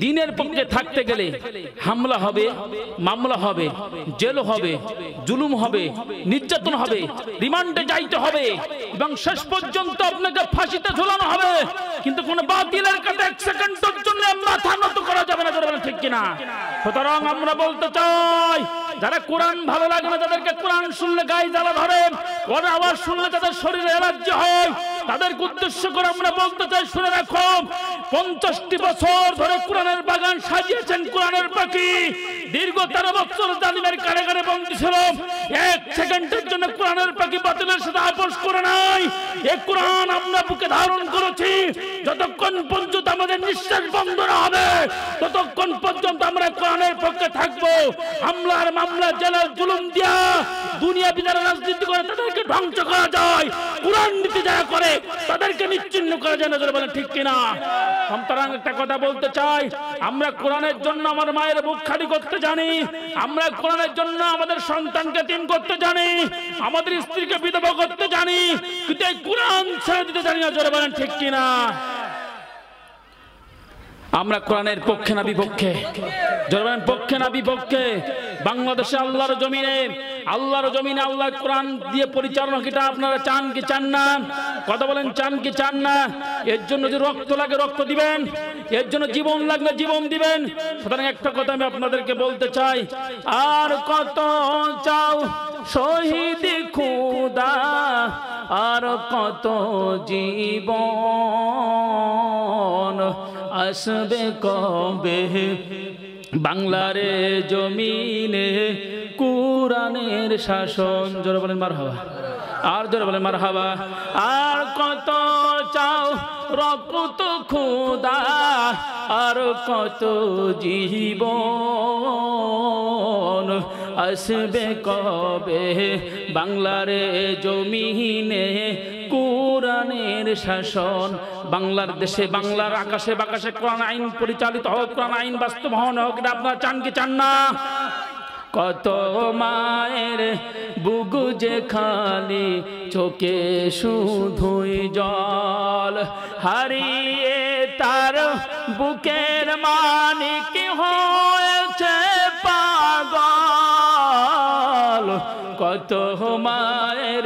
দিনের পক্ষে থাকতে গেলে হামলা হবে, মামলা হবে, জেল হবে, জুলুম হবে, নির্যাতন হবে, রিমান্ডে যাইতে হবে এবং শেষ পর্যন্ত আপনাকে ফাঁসিতে ঝোলানো হবে। কিন্তু কোন বাতিলের কাছে এক সেকেন্ডের জন্য মাথা নত করা যাবে না, ঠিক কিনা? সুতরাং আমরা বলতে চাই, যারা কোরআন ভালো লাগে না, তাদেরকে কোরআন শুনলে গায়ে জ্বালা ধরে, কোরআন আওয়াজ শুনলে তাদের শরীরে অ্যালার্জি হয়, তাদেরকে উদ্দেশ্য করে আমরা বলতে চাই, শুনে রাখো, 50টি বছর ধরে কোরআনের বাগান সাজিয়েছেন কোরআনের পাখি। দীর্ঘ 13 বছর জালিমের কারাগারে বন্দী ছিল। এক সেকেন্ডের জন্য কোরআনের পাখি বাতিলের সাথে আপোষ করে নাই। এই কোরআন আমরা বুকে ধারণ করেছি। যতক্ষণ পর্যন্ত আমাদের নিঃশ্বাস বন্ধ না হবে, ততক্ষণ পর্যন্ত আমরা কোরআনের পক্ষে থাকবো। হামলার মামলা, জেলার জুলুম দিয়া দুনিয়া বিদারে রাজনীতি করে তাদেরকে ধ্বংস করা যায়, কোরআন নীতি যারা করে তাদেরকে নিশ্চিহ্ন করা যায় না, বলে ঠিক কিনা? সুতরাং একটা কথা বলতে চাই, আমরা কোরআনের জন্য আমার মায়ের বুক খালি করতে জানি, আমরা কোরআনের জন্য আমাদের সন্তানকে তিন করতে জানি, আমাদের স্ত্রীকে বিধবা করতে জানি, কিন্তু এই কোরআন ছেড়ে দিতে জানি না, জোরে বলেন ঠিক কিনা? আমরা কোরআনের পক্ষে না বিপক্ষে? জোরে বলেন পক্ষে না বিপক্ষে? বাংলাদেশে আল্লাহর জমিনে আল্লাহ কোরআন দিয়ে পরিচালনা কিটা আপনারা চান কি চান না? কথা বলেন, চান কি চান না? এর জন্য যদি রক্ত লাগে রক্ত দিবেন, এর জন্য জীবন লাগলে জীবন দিবেন। সুতরাং একটা কথা আমি আপনাদেরকে বলতে চাই, আর কত চাও শহীদ খুদা, আর কত জীবন আসবে কবে বাংলার জমিনে কোরআনের শাসন? জোরে বলেন মারহাবা, আর জোরে বলেন মারহাবা। আর কত চাও রক্ত খুদা, আর কত জীবন আসবে কবে বাংলার জমিনে কোরআনের শাসন? বাংলার দেশে, বাংলার আকাশে বাকাশে কোরআন আইন পরিচালিত হোক, কোরআন আইন বাস্তবায়ন হোক, এটা আপনারা চান কি চান না? কত মায়ের বুকু যে খালি, চোখে শুধুই জল, হারিয়ে তার বুকের মানিক হয়েছে পাগল। কত মায়ের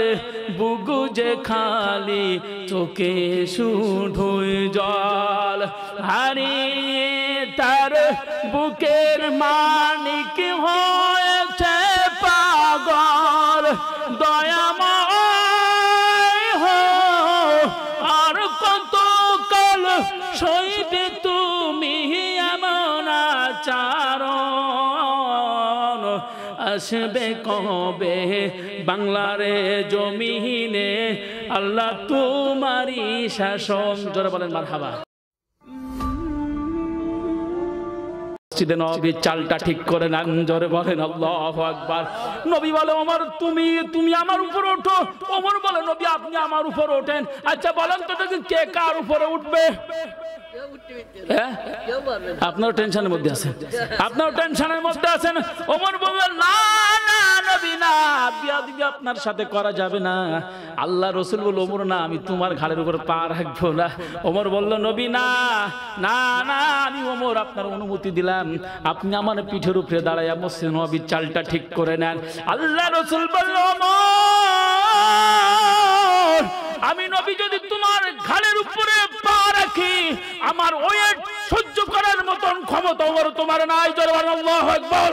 বুকু যে খালি, চোখে শুধুই জল, হারিয়ে তার বুকের মানিক হয়েছে পাগল। দয়াময় হো, আর কত কাল সইবে তুমি এমন আচরণ? আসবে কবে বাংলার জমিনে আল্লাহ তোমারই শাসন? জোরে বলেন মারহাবা। নবীর চালটা ঠিক করে নেন, জোরে বলেন আল্লাহু আকবার। নবী বলে, ওমর তুমি আমার উপর ওঠো। ওমর বলে, নবী আপনি আমার উপর ওঠেন। আচ্ছা বলেন তো দেখুন, কে কার উপরে উঠবে? আপনার টেনশনের মধ্যে আছেন, আপনার টেনশনের মধ্যে আছেন। ওমর বললেন, না না নবী না, বিয়াদবি আপনার সাথে করা যাবে না। আল্লাহ রসুল বলল, ওমর না, আমি তোমার ঘাড়ের উপর পা রাখবো না। ওমর বলল, নবী না না না, আমি ওমর আপনার অনুমতি দিলাম, আপনি আমার পিঠের উপরে দাঁড়াইয়া মসজিদ নববীর চালটা ঠিক করে নেন। আল্লাহ রসুল বলল, ওমর আমি নবী যদি তোমার ঘাড়ের উপরে পা রাখি, আমার ওয়েট সহ্য করার মতন ক্ষমতা ওমর তোমার নাই। জোরে বলেন আল্লাহু আকবার।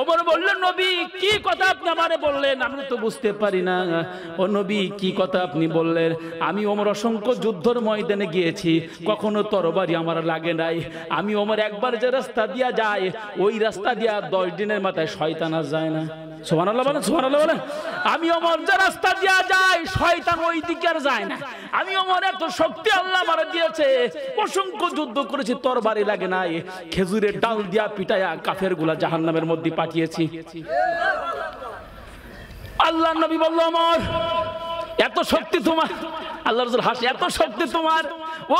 ওমর বললেন, নবী কি কথা আপনি আমারে বললেন? আমি তো বুঝতে পারি না। ও নবী কি কথা আপনি বললেন? আমি ওমর অসংখ্য যুদ্ধের ময়দানে গিয়েছি, কখনো তরবারি আমার লাগে নাই। আমি ওমর একবার যে রাস্তা দিয়া যায়, ওই রাস্তা দিয়া 10 দিনের মাথায় শয়তান আর যায় না। সুবহানাল্লাহ বলেন, সুবহানাল্লাহ বলেন। আমি ওমর যে রাস্তা দিয়া যায়, শয়তান ওই দিকে আর যায় না। আমি ওমর এত শক্তি আল্লাহ আমারে দিয়েছে, অসংখ্য যুদ্ধ করেছি, তরবারি লাগে নাই। খেজুরের ডাল দিয়া পিটায়া কাফের গুলা জাহান্নামের মধ্যে পাঠিয়েছি। আল্লাহ নবী বলল, ওমর এত শক্তি তোমার? আল্লাহ রাসূল হাসে, এত শক্তি তোমার?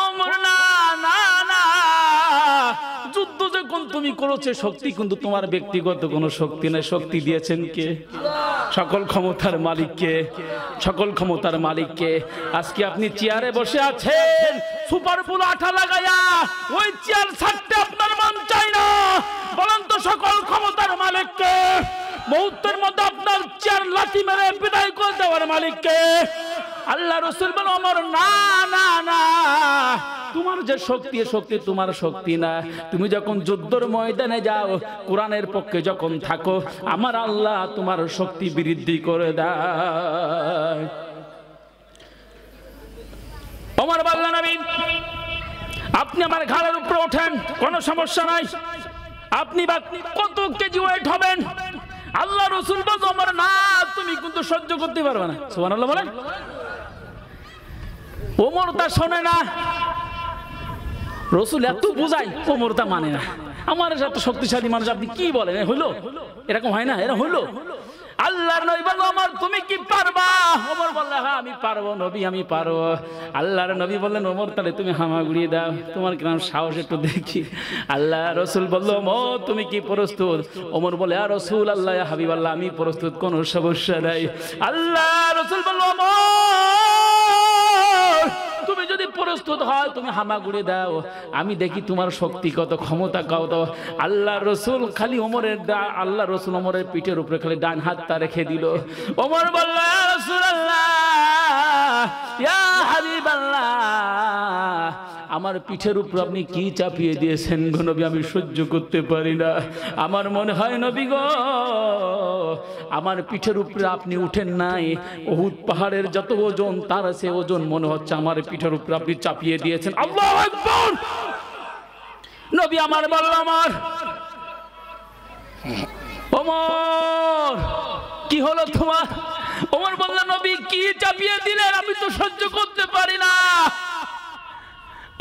ওমর না না না, যুদ্ধ যখন তুমি করেছো শক্তি কিন্তু তোমার ব্যক্তিগত কোনো শক্তি নাই, শক্তি দিয়েছেন কে? সকল ক্ষমতার মালিককে, সকল ক্ষমতার মালিককে। আজকে আপনি চেয়ারে বসে আছেন সুপার বুল আঠা লাগাইয়া, ওই চেয়ার ছাড়তে আপনার মন চায় না। বলেন তো সকল ক্ষমতার মালিককে, মুহূর্তের মধ্যে আপনার চেয়ার লাথি মেরে বিদায় করে দেওয়ার মালিককে। আল্লাহ রাসূল বলেন ওমর, না না না, তোমার যে শক্তি, শক্তি তোমার শক্তি না। তুমি যখন যুদ্ধের ময়দানে যাও, কোরআনের পক্ষে যখন থাকো, আমার আল্লাহ তোমার শক্তি বৃদ্ধি করে দেয়। ওমর বললেন, নবী আপনি আমার ঘাড়ের উপরে ওঠেন, কোনো সমস্যা নাই। আপনি কত কেজি ওয়েট হবেন? আল্লাহ রাসূল বলেন, ওমর না, তুমি কিন্তু সহ্য করতে পারবে না। সুবহানাল্লাহ বলেন। ওমর তা শোনে না, রাসূল এত বুঝাই, ওমর তা মানে না। আমার এত শক্তিশালী মানুষ, আপনি কি বলেন? হইলো এরকম হয় না, এরকম হইলো। আল্লাহর নবী বলল, ওমর তুমি কি পারবা? ওমর বলল, হ্যাঁ আমি পারবো নবী, আমি পারবো। আল্লাহর নবী বললেন, ওমর তাহলে তুমি হামাগুড়ি দাও, তোমার কিরকম সাহস একটু দেখি। আল্লাহ রাসূল বলল, ওমর তুমি কি প্রস্তুত? ওমর বলে, ইয়া রাসূলুল্লাহ, ইয়া হাবিবাল্লাহ, আমি প্রস্তুত, কোনো সমস্যা নাই। আল্লাহ রাসূল বলল, ওমর তুমি যদি প্রস্তুত হয় তুমি হামাগুড়ি দাও, আমি দেখি তোমার শক্তি কত, ক্ষমতা কত। আল্লাহ রাসূল খালি ওমরের আল্লাহ রাসূল ওমরের পিঠের উপরে খালি ডান হাতটা রেখে দিল। ওমর বলল, ইয়া রাসূলুল্লাহ, ইয়া হাবিবাল্লাহ, আমার পিঠের উপর আপনি কি চাপিয়ে দিয়েছেন গো নবী, আমি সহ্য করতে পারি না। আমার মনে হয় নবী গো, আমার পিঠের উপরে আপনি উঠেন নাই, উহুদ পাহাড়ের যত ওজন তার সে ওজন মনে হচ্ছে আমার পিঠের উপরে আপনি চাপিয়ে দিয়েছেন। আল্লাহু আকবার। নবী আমার বলল, আমার ওমর কি হলো তোমার? ওমর বলল, নবী কি চাপিয়ে দিলেন? আমি তো সহ্য করতে পারি না,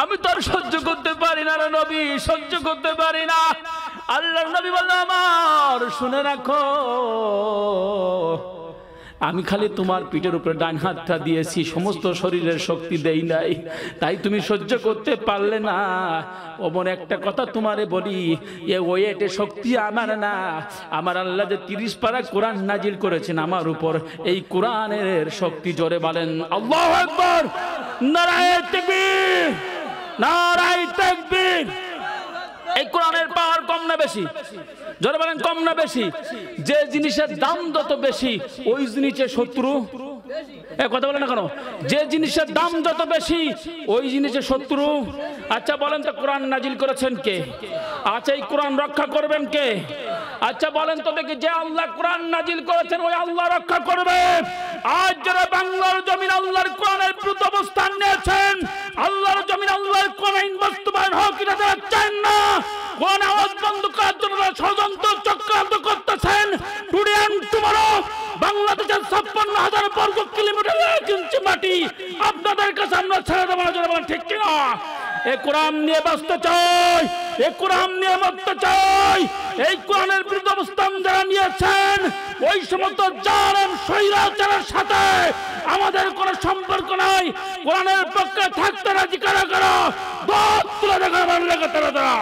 আমি তো আর সহ্য করতে পারি না রে নবী, সহ্য করতে পারি না। আল্লাহর নবী বললেন, আমার শুনে রাখো, আমি খালি তোমার পিঠের উপরে ডান হাতটা দিয়েছি, সমস্ত শরীরের শক্তি দেই নাই, তাই তুমি সহ্য করতে পারলে না। ওমর একটা কথা তোমারে বলি, এ ওয়েটে শক্তি আমার না, আমার আল্লাহ যে 30 পারা কোরআন নাজিল করেছেন আমার উপর, এই কোরআনের শক্তি। জোরে বলেন আল্লাহু আকবার, নারায়ে তাকবীর, নারায়ে তাকবীর। এই কোরআনের পাওয়ার কম না বেশি? জোরে বলেন কম না বেশি? যে জিনিসের দাম যত বেশি, ওই জিনিসের শত্রু কথা বলে না কেন? যে জিনিসের দাম যত বেশি, ওই জিনিসের শত্রু। আচ্ছা বলেন তো, কোরআন নাজিল করেছেন কে? আচ্ছা এই কোরআন রক্ষা করবেন কে? আচ্ছা বলেন তো দেখি, যে আল্লাহ কোরআন নাজিল করেছেন ওই আল্লাহ রক্ষা করবে। আজ যারা বাংলার জমিন আল্লাহর কোরআনের বিরুদ্ধে অবস্থান নিয়েছেন, আল্লাহর জমিন আল্লাহর কোরআন বাস্তবায়ন হোক এটা যারা চান না, কোরআন আওয়াজ বন্ধ করার জন্য ষড়যন্ত্র চক্রান্ত করতেছেন, টুডে এন্ড টুমরো বাংলাদেশের 56,000 বর্গ কিলোমিটার 1 ইঞ্চি মাটি আপনাদের কাছে আমরা ছেড়ে দেব না। জনগণ ঠিক কিনা? এই কোরআন নিয়ে বাঁচতে চাই, এই কোরআন নিয়ে মরতে চাই। এই কোরআনের বিরুদ্ধে অবস্থান যারা নিয়েছেন, ওই সমস্ত জালেম স্বৈরাচারের সাথে আমাদের কোনো সম্পর্ক নাই। কোরআনের পক্ষে থাকতে রাজি কারা কারা? দোষ তুলে দেখা বাংলা তারা তারা।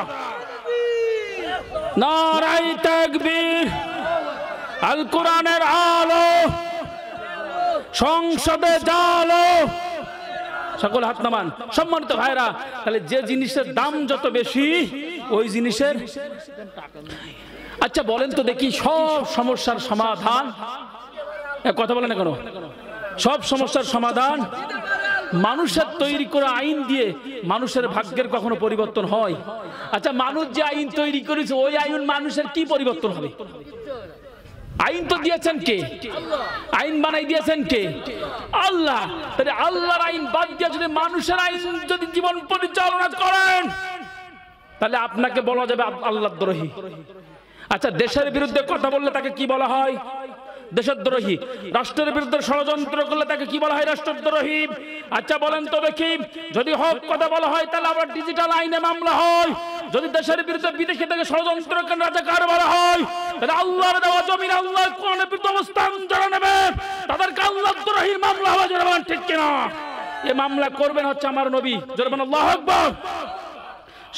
নারায়ে তাকবীর। আল কোরআনের আলো সংসদে জালো। সকল হাত নামান। সম্মানিত ভাইরা, তাহলে যে জিনিসের দাম যত বেশি, ওই জিনিসের। আচ্ছা বলেন তো দেখি, সব সমস্যার সমাধান, কথা বলেন না কেন? সব সমস্যার সমাধান মানুষের তৈরি করা আইন দিয়ে মানুষের ভাগ্যের কখনো পরিবর্তন হয়? আচ্ছা মানুষ যে আইন তৈরি করেছে, ওই আইন মানুষের কি পরিবর্তন হবে? আইন তো দিয়েছেন কে? আইন বানাই দিয়েছেন কে? আল্লাহ। তাহলে আল্লাহর আইন বাদ দিয়ে যদি মানুষের আইন যদি জীবন পরিচালনা করেন, তাহলে আপনাকে বলা যাবে আল্লাহদ্রোহী। আচ্ছা দেশের বিরুদ্ধে কথা বললে তাকে কি বলা হয়? দেশদ্রোহী। রাষ্ট্রের বিরুদ্ধে ষড়যন্ত্র করলে তাকে কি বলা হয়? রাষ্ট্রদ্রোহী। আচ্ছা বলেন তো দেখি, যদি হক কথা বলা হয় তাহলে আবার ডিজিটাল আইনে মামলা হয়। যদি দেশের বিরুদ্ধে বিদেশে থেকে ষড়যন্ত্র করে রাজাকার বলা হয়, তাহলে আল্লাহর দেওয়া জমিন আল্লাহর কোরআনের বিরুদ্ধে অবস্থান যারা নেবে তাদেরকে আল্লাহদ্রোহীর মামলা হবে। জোরে বলেন ঠিক কিনা? এই মামলা করবেন হচ্ছে আমার নবী। জোরে বলেন আল্লাহু আকবার।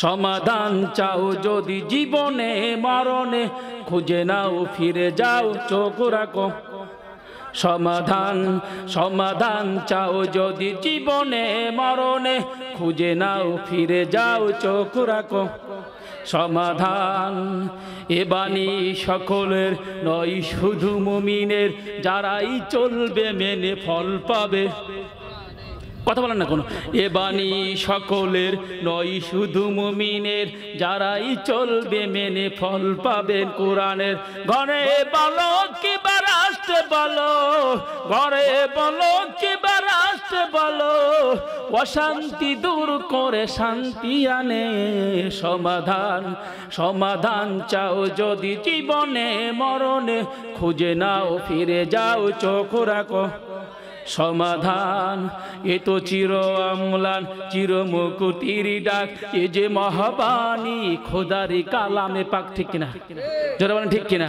সমাধান চাও যদি জীবনে মরণে, খুঁজে নাও ফিরে যাও চোখ রাখো সমাধান সমাধান চাও যদি জীবনে মরণে, খুঁজে নাও ফিরে যাও চোখ রাখো সমাধান। এ বাণী সকলের নয় শুধু মুমিনের, যারাই চলবে মেনে ফল পাবে। কথা বলেন না কোনো। এ বাণী সকলের নয় শুধু মুমিনের, যারাই চলবে মেনে ফল পাবেন কোরআনের। ঘরে বলো কিবা রাষ্ট্রে বলো, ঘরে বলো কিবা রাষ্ট্রে বলো, অশান্তি দূর করে শান্তি আনে সমাধান। সমাধান চাও যদি জীবনে মরণে, খুঁজে নাও ফিরে যাও চোখ রাখো সমাধান। এ তো চির আমলান চির মুকুতির ডাক, এ যে মহাবাণী খোদারি কালামে পাক। ঠিক কিনা যারা বলেন ঠিক কিনা?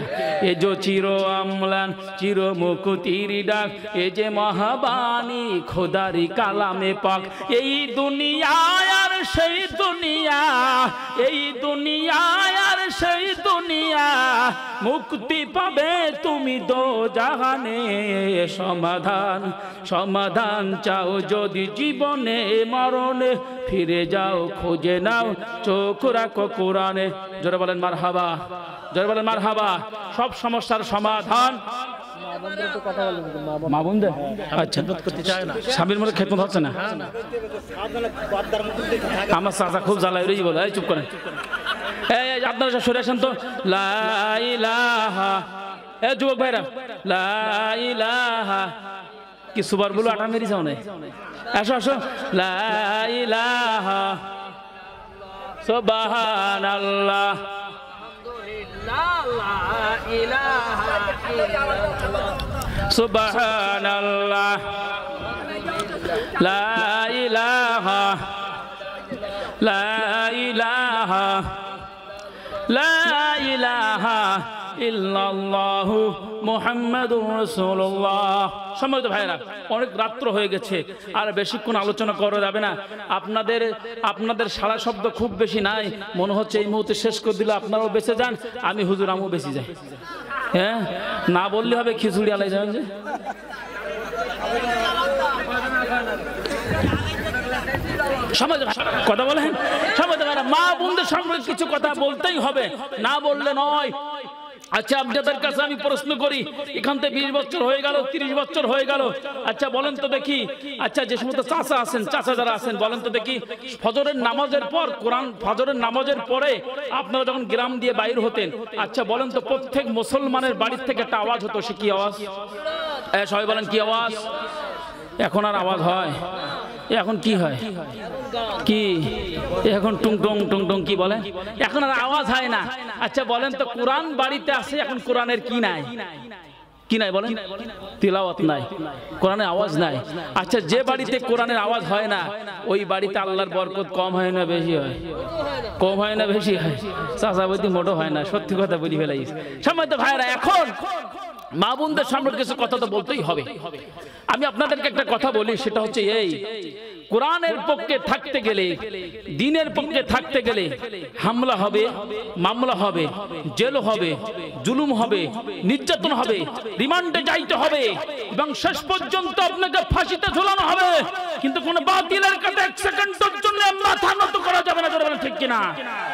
এ যে চির আমলান চির মুকুতির ডাক, এ যে মহাবাণী খোদারি কালামে পাক। এই দুনিয়া আর সেই দুনিয়া, এই দুনিয়া আর সেই দুনিয়া, মুক্তি পাবে তুমি দো জাহানে সমাধান। সমাধান চাও যদি জীবনে মরণে, ফিরে যাও খুঁজে নাও চোখ রাখো কোরআনে। যারা বলেন মারহাবা, যারা বলেন মারহাবা। সব সমস্যার সমাধান মা বোনদের। আচ্ছা স্বামীর মধ্যে খেদমত হচ্ছে না, আমার চাচা খুব জ্বালায় রয়েছে বলে। চুপ করেন, আপনারা সরে আসেন তো। লা ইলাহা, যুবক ভাইরা, লা ইলাহা কি সুবার বলো আটা মেরি যাও না, আসো আসো। লা ইলাহা সুবহানাল্লাহ, সুবহানাল্লাহ, লা ইলাহা, লা ইলাহা, লা ইলাহা ইল্লাল্লাহু মুহাম্মাদুর রাসূলুল্লাহ। সম্মানিত ভাইরা, অনেক রাত্র হয়ে গেছে, আর বেশিক্ষণ আলোচনা করা যাবে না। আপনাদের সারা শব্দ খুব বেশি নাই, মনে হচ্ছে এই মুহূর্তে শেষ করে দিলে আপনারাও বেঁচে যান, আমি হুজুর আমিও বেঁচে যাই। হ্যাঁ, না বললে হবে খিচুড়ি আলাই যাবেন যে। কথা বলেন মা বোনদের সম্পর্কে কিছু কথা বলতেই হবে, না বললে নয়। আচ্ছা, আপনাদের কাছে আমি প্রশ্ন করি, এখান থেকে 20 বছর হয়ে গেল, 30 বছর হয়ে গেল। আচ্ছা বলেন তো দেখি, আচ্ছা যে সমস্ত চাচা আছেন, চাচা যারা আছেন, বলেন তো দেখি, ফজরের নামাজের পর কোরআন, ফজরের নামাজের পরে আপনারা যখন গ্রাম দিয়ে বাইর হতেন, আচ্ছা বলেন তো প্রত্যেক মুসলমানের বাড়ির থেকে একটা আওয়াজ হতো, সে কি আওয়াজ? সবাই বলেন কি আওয়াজ? এখন আর আওয়াজ হয়? এখন কি হয়? কি এখন টুং টুং টুং টুং কি বলে? এখন আর আওয়াজ হয় না। আচ্ছা বলেন তো কোরআন বাড়িতে আছে, এখন কোরআনের কি নাই? কি নাই বলেন? তিলাওয়াত নাই, কোরআনের আওয়াজ নাই। আচ্ছা যে বাড়িতে কোরআনের আওয়াজ হয় না, ওই বাড়িতে আল্লাহর বরকত কম হয় না বেশি হয়? কম হয় না বেশি হয়? চাচাবতী মোটো হয় না, সত্যি কথা বলি ফেলাই। সম্মানিত ভাইরা, এখন মা বোনদের সম্পর্কে কিছু কথা তো বলতেই হবে। আমি আপনাদেরকে একটা কথা বলি, সেটা হচ্ছে এই, কোরআনের পক্ষে থাকতে গেলে, দ্বীনের পক্ষে থাকতে গেলে হামলা হবে, মামলা হবে, জেল হবে, জুলুম হবে, নির্যাতন হবে, রিমান্ডে যাইতে হবে, এবং শেষ পর্যন্ত আপনাকে ফাঁসিতে ঝুলানো হবে। কিন্তু কোন বাতিলের কাছে 1 সেকেন্ডের জন্য মাথা নত করা যাবে না, ঠিক কিনা?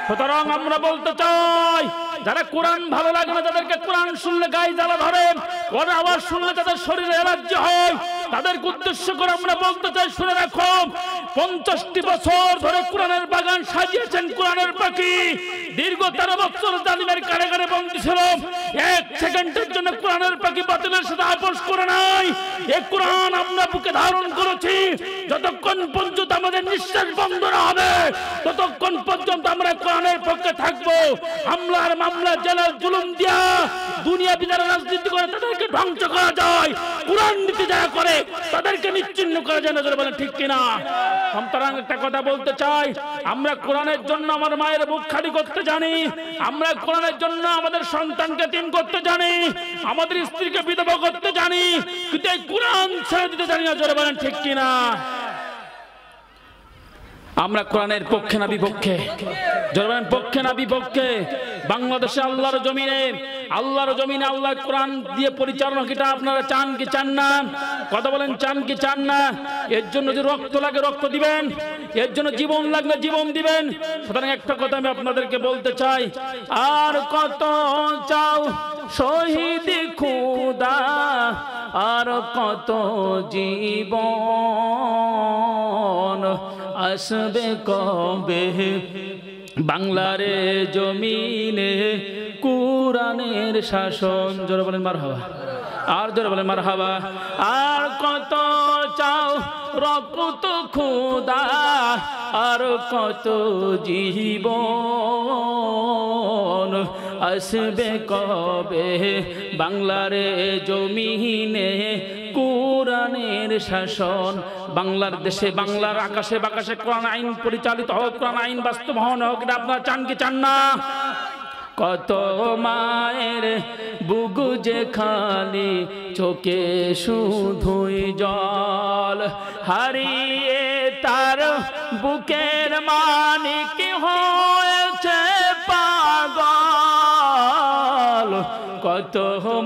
সুতরাং আমরা বলতে চাই, যারা কোরআন ভালো লাগে না, তাদেরকে কোরআন শুনলে গায়ে জ্বালা ধরে, কোরআন আওয়াজ শুনলে তাদের শরীরে অ্যালার্জি হয়, তাদেরকে উদ্দেশ্য করে আমরা বলতে চাই, শুনে রাখো, 50টি বছর ধরে কোরআনের বাগান সাজিয়েছেন কোরআনের পাখি। দীর্ঘ 13 বছর জালিমের কারাগারে বন্দী ছিল। 1 সেকেন্ডের জন্য কোরআনের পাখি বাতিলের সাথে আপোষ করে নাই। এই কোরআন আমরা বুকে ধারণ করেছি। যতক্ষণ পর্যন্ত আমাদের নিঃশ্বাস বন্ধ না হবে, ততক্ষণ পর্যন্ত আমরা কোরআনের পক্ষে থাকবো। হামলার মামলা, জেলার জুলুম দিয়া দুনিয়া বিদারে রাজনীতি করে তাদেরকে ধ্বংস করা যায়, কোরআন নীতি যারা করে তাদেরকে নিশ্চিহ্ন করা যায় না। বলেন ঠিক কিনা? সুতরাং একটা কথা বলতে চাই, আমরা কোরআনের জন্য আমার মায়ের বুক খালি করতে জানি, আমরা কোরআনের জন্য আমাদের সন্তানকে তিন করতে জানি, আমাদের স্ত্রীকে বিধবা করতে জানি, কিন্তু এই কোরআন ছেড়ে দিতে জানি না। জোরে বলেন ঠিক কিনা? আমরা কোরআনের পক্ষে না বিপক্ষে? জোরে বলেন পক্ষে না বিপক্ষে? বাংলাদেশে আল্লাহর জমিনে আল্লাহর জমিনে আল্লাহ কোরআন দিয়ে পরিচালনা কিটা আপনারা চান কি চান না? কথা বলেন, চান কি চান না? এর জন্য যদি রক্ত লাগে রক্ত দিবেন, এর জন্য জীবন লাগলে জীবন দিবেন। সুতরাং একটা কথা আমি আপনাদেরকে বলতে চাই, আর কত চাও শহীদ খুদা, আর কত জীবন আসবে কবে বাংলার জমিনে কুরআনের শাসন। জোরে বলেন মারহাবা, আর জোরে বলেন মারহাবা। আর কত চাও রক্ত খুদা, আর কত জীবন আসবে কবে বাংলার জমিনে কুরআনের শাসন। বাংলার দেশে, বাংলার আকাশে বাকাশে কোরআন আইন পরিচালিত হোক, কোরআন আইন বাস্তবায়ন হোক, এটা আপনারা চান কি চান না? কত মায়ের বুকু যে খালি, চোখে শুধুই জল, হারিয়ে তার বুকের মানিক হয়েছে পাগল। কত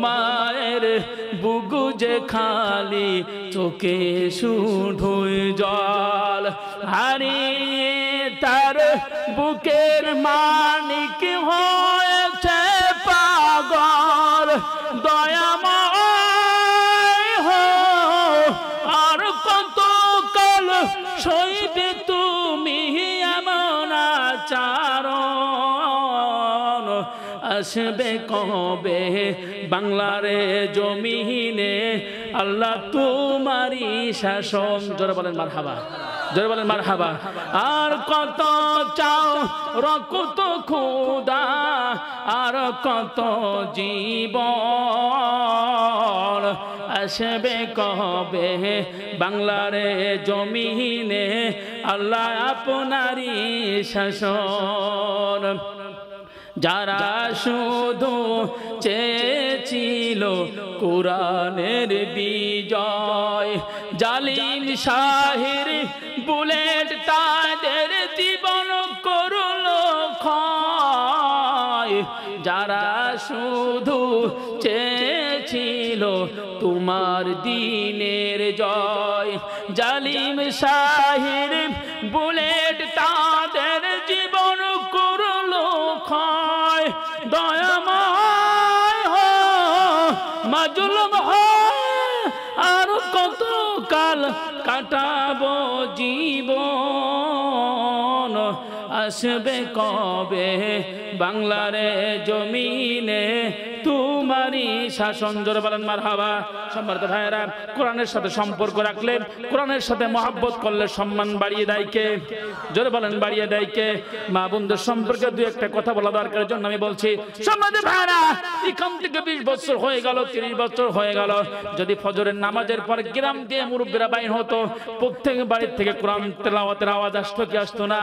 মায়ের বুকু যে খালি, চোখে শুধুই জল, হারিয়ে তার বুকের মানিক হয়েছে পাগল। দয়াময় হো, আর কত কাল সইবে তুমি এমন আচরণ, আসবে কবে বাংলার জমিনে আল্লাহ তোমারই শাসন। জোরে বলেন মারহাবা, জোরে বলেন মারহাবা। আর কত চাও রক্ত খুদা, আর কত জীবন আসবে কবে বাংলার জমিনে আল্লাহ আপনারই শাসন। যারা শুধু চেয়েছিল কোরআনের বিজয়, জালিম শাহের বুলেট তাদের জীবন করলো ক্ষয়। যারা শুধু চেয়েছিল তোমার দিনের জয়, জালিম শাহের বুলেট তাদের জীবন করলো ক্ষয়। দয়াময় হো, মাজলুম হো, আর কত কাল কাটাবো জীবন আসবে কবে বাংলার জমিনে তোমারই শাসন। জোরে বলেন মারহাবা। সম্মানিত ভাইয়েরা, কোরআনের সাথে সম্পর্ক রাখলে, কোরআনের সাথে মহব্বত করলে সম্মান বাড়িয়ে দেয় কে? জোরে বলেন বাড়িয়ে দেয় কে? মা বোনদের সম্পর্কে দুই একটা কথা বলা দরকার, জন্য আমি বলছি। সম্মানিত ভাইয়েরা, এখান থেকে 20 বছর হয়ে গেল, 30 বছর হয়ে গেল, যদি ফজরের নামাজের পর গ্রাম দিয়ে মুরব্বীরা বাইর হতো, প্রত্যেক বাড়ির থেকে কোরআন তেলাওয়াতের আওয়াজ আসতো কি আসতো না?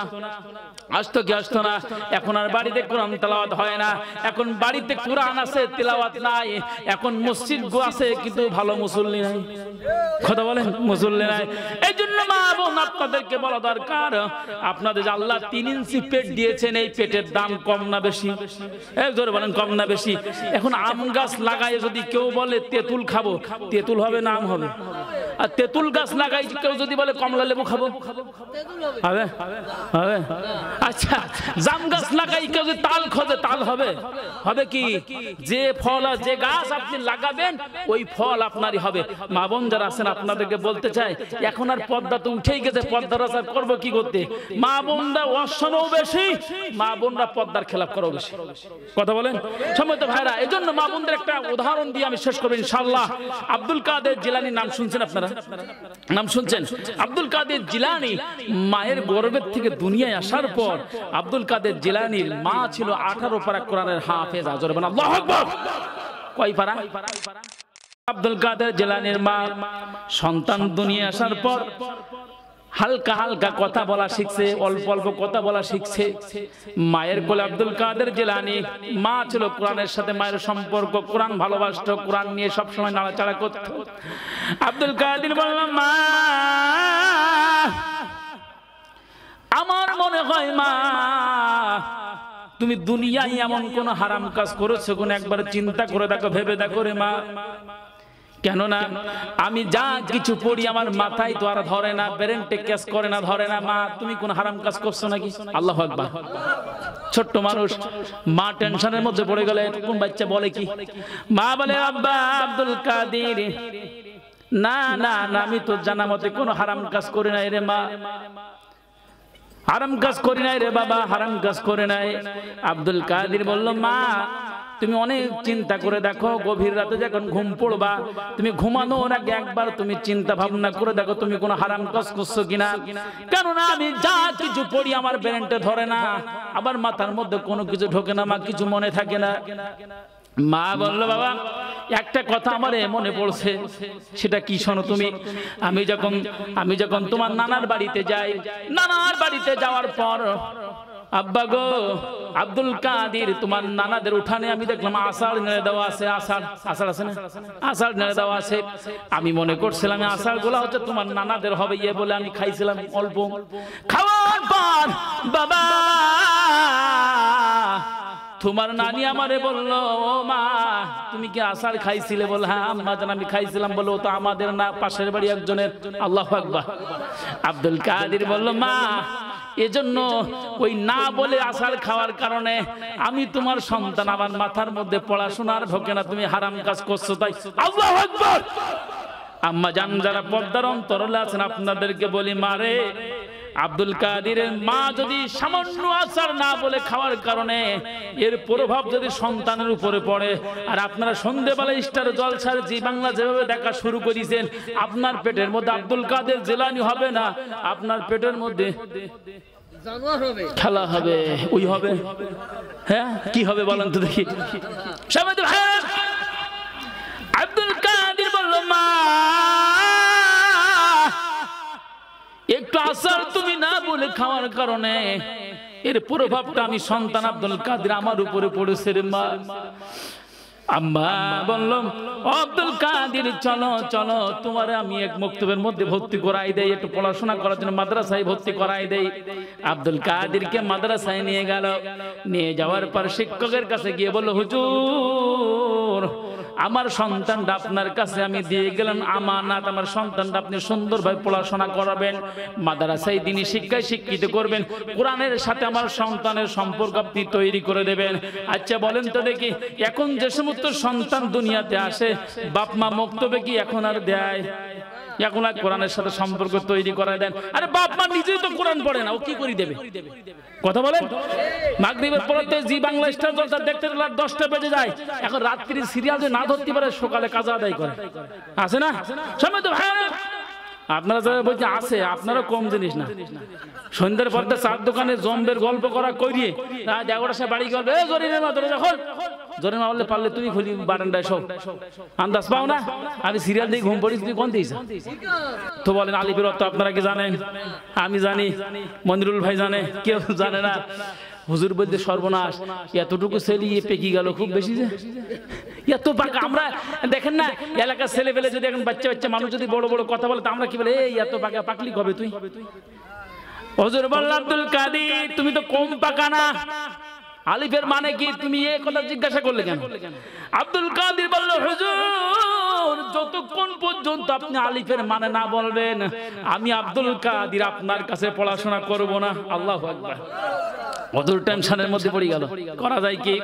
আসতো কি আসতো না? এখন আর বাড়িতে কোরআন তেলাওয়াত হয় না। এখন বাড়িতে কোরআন আছে, তেলাওয়াত নাই। এখন মসজিদ আছে কিন্তু ভালো মুসল্লি নাই। কথা বলেন, মুসল্লি নাই। এই জন্য মা বোন আপনাদেরকে বলা দরকার, আপনাদের যে আল্লাহ 3 ইঞ্চি পেট দিয়েছেন, এই পেটের দাম কম না বেশি? জোরে বলেন কম না বেশি? এখন আম গাছ লাগায় যদি কেউ বলে তেঁতুল খাবো, তেঁতুল হবে না আম হবে? আর তেঁতুল গাছ লাগাই কেউ যদি বলে কমলা লেবু খাবো, হবে? হবে? আচ্ছা, জাম গাছ লাগাই কেউ যদি তাল খোঁজে, তাল হবে? হবে কি? যে ফল, যে গাছ আপনি লাগাবেন ওই ফল আপনারই হবে। মা বোন যারা আছেন আপনাদেরকে বলতে চাই, এখন আর পর্দা তো উঠেই গেছে, পর্দার আচার করবো কি করতে? মা বোনরা অশনও বেশি, মা বোনরা পর্দার খেলাপ করো বেশি। কথা বলেন সম্মানিত ভাইরা। এই জন্য মা বোনদের একটা উদাহরণ দিয়ে আমি শেষ করবো ইনশাআল্লাহ। আব্দুল কাদের জিলানী নাম শুনছেন আপনারা? নাম শুনছেন? আব্দুল কাদের জিলানী মায়ের গর্ভের থেকে দুনিয়ায় আসার পর আব্দুল কাদের জিলানীর মা ছিল 18 পারা কোরআনের হাফেজ। আজর বলেন আল্লাহু আকবার। কয় পারা? আব্দুল কাদের জিলানীর মা সন্তান দুনিয়ায় আসার পর হালকা হালকা কথা বলা শিখছে, অল্প অল্প কথা বলা শিখছে। মায়ের কোলে আব্দুল কাদের জিলানী, মা ছিল কোরআনের সাথে মায়ের সম্পর্ক, কোরআন ভালোবাসতো, কোরআন নিয়ে সবসময় নাড়াচাড়া করত। আব্দুল কাদের বললাম, মা আমার মনে হয় মা তুমি দুনিয়ায় এমন কোন হারাম কাজ করেছো কোন একবার চিন্তা করে দেখো, ভেবে দেখো রে মা। কেননা আমি যা কিছু পড়ি আমার মাথায় তো আর ধরে না, ব্রেনটে ক্যাচ করে না, ধরে না। মা তুমি কোন হারাম কাজ করছো নাকি? আল্লাহু আকবার। ছোট্ট মানুষ, মা টেনশনের মধ্যে পড়ে গেলে কোন বাচ্চা বলে কি? মা বলে আব্বা আব্দুল কাদের, না না না, আমি তো জানা মতে কোনো হারাম কাজ করি নাই রে মা, হারাম কাজ করি নাই রে বাবা, হারাম কাজ করে নাই। আব্দুল কাদের বলল, মা তুমি অনেক চিন্তা করে দেখো, গভীর রাতে যখন ঘুম পড়বা, তুমি ঘুমানোর আগে একবার তুমি চিন্তা ভাবনা করে দেখো তুমি কোনো হারাম কাজ করছো কিনা। কেননা আমি যা কিছু পড়ি আমার ব্রেনটা ধরে না, আবার মাথার মধ্যে কোনো কিছু ঢোকে না, মা কিছু মনে থাকে না। মা বলল, বাবা একটা কথা আমার মনে পড়ছে, সেটা কি শোনো তুমি। আমি যখন তোমার নানার বাড়িতে যাই, নানার বাড়িতে যাওয়ার পর আব্বা গো আব্দুল কাদের, তোমার নানাদের উঠানে আমি দেখলাম আষাঢ় নেড়ে দেওয়া আছে। আষাঢ় আছে না? আষাঢ় নেড়ে দেওয়া আছে। আমি মনে করছিলাম আষাঢ় গুলা হচ্ছে তোমার নানাদের হবে, ইয়ে বলে আমি খাইছিলাম অল্প। খাওয়ার পর বাবা তোমার নানি আমারে বলল, ও মা তুমি কি আষাঢ় খাইছিলে? বল হ্যাঁ আম্মা জান আমি খাইছিলাম। বলো তো আমাদের না, পাশের বাড়ি একজনের। আল্লাহু আকবার। আব্দুল কাদের বলল, মা এজন্য ওই না বলে আষাঢ় খাওয়ার কারণে আমি তোমার সন্তান, আমার মাথার মধ্যে পড়াশোনার ঢোকে না, তুমি হারাম কাজ করছো তাই। আল্লাহু আকবার। আম্মা জান যারা পর্দার অন্তরালে আছেন আপনাদেরকে বলি, মারে আব্দুল কাদেরের মা যদি সামান্য আচার না বলে খাওয়ার কারণে এর প্রভাব যদি সন্তানের উপরে পড়ে, আর আপনারা সন্ধ্যেবেলা স্টার জলসার জি বাংলা যেভাবে দেখা শুরু করেছেন, আপনার পেটের মধ্যে আব্দুল কাদের জিলানী হবে না, আপনার পেটের মধ্যে খেলা হবে, ওই হবে। হ্যাঁ কি হবে বলেন তো দেখি। আব্দুল কাদের বলল, মা একটু আসার তুমি না বলে খাওয়ার কারণে এর প্রভাবটা আমি সন্তান আব্দুল কাদের আমার উপরে পড়েছে রে মা। আম্মা বললাম, আব্দুল কাদের চলো চলো তোমারে আমি এক মক্তবের মধ্যে ভর্তি করাই দেই, একটু পড়াশোনা করার জন্য মাদ্রাসায় ভর্তি করাই দেই। আব্দুল কাদেরকে মাদ্রাসায় নিয়ে গেল। নিয়ে যাওয়ার পর শিক্ষকের কাছে গিয়ে বলল, হুজুর আমার সন্তানটা আপনার কাছে আমি দিয়ে গেলাম আমানত, আমার সন্তানটা আপনি সুন্দরভাবে পড়াশোনা করাবেন, মাদ্রাসায় দ্বীনি শিক্ষায় শিক্ষিত করবেন, কোরআনের সাথে আমার সন্তানের সম্পর্ক আপনি তৈরি করে দেবেন। আচ্ছা বলেন তো দেখি, এখন যে সমস্ত সন্তান দুনিয়াতে আসে বাপ মা মক্তবে কি এখন আর দেয়? এখন আর কোরআনের সাথে সম্পর্ক তৈরি করায় দেন। আরে বাপ মা নিজেই তো কোরআন পড়ে না, ও কি করে দেবে? কথা বলেন। মাগরিবের পড়তে জি বাংলা স্টার জলসা দেখতে রাত 10টা বেজে যায়, এখন রাত্রি সিরিয়াল যে না ধরতে পারে সকালে কাজা আদায় করে, আছে না? সময় তো ভাই আপনারা যারা বলছে আছে, আপনারা কম জিনিস না। সন্ধ্যার পর চার দোকানে জম্বের গল্প করা করিয়ে রাত 11টার সময় বাড়ি গেল, জরিনা মা ধরে যখন জরিনা বললে পারলে তুমি খুলি বারান্দায় সব আন্দাজ পাও না, আমি সিরিয়াল দিয়ে ঘুম পড়ি, তুমি কোন দিয়েছ? তো বলেন আলিফের অর্থ আপনারা কি জানেন? আমি জানি, মনিরুল ভাই জানে, কেউ জানে না। হুজুর বলতে সর্বনাশ, এতটুকু ছেলে পেকি গেল, খুব বেশি যে এত পাকা। আমরা দেখেন না এলাকার ছেলে পেলে যদি এখন বাচ্চা বাচ্চা মানুষ যদি বড় বড় কথা বলে, তা আমরা কি বলে এই এত পাকা, পাকলি কবে তুই? হুজুর বলল, আব্দুল কাদের তুমি তো কম পাকা না। আলিফের মানে কি তুমি এই কথা জিজ্ঞাসা করলে কেন? আব্দুল কাদের বলল, হুজুর যতক্ষণ পর্যন্ত আপনি আলিফের মানে না বলবেন আমি আব্দুল কাদের আপনার কাছে পড়াশোনা করব না। আল্লাহু আকবার। হুজুর টেনশনের মধ্যে পড়ে গেল, করা যায় কি?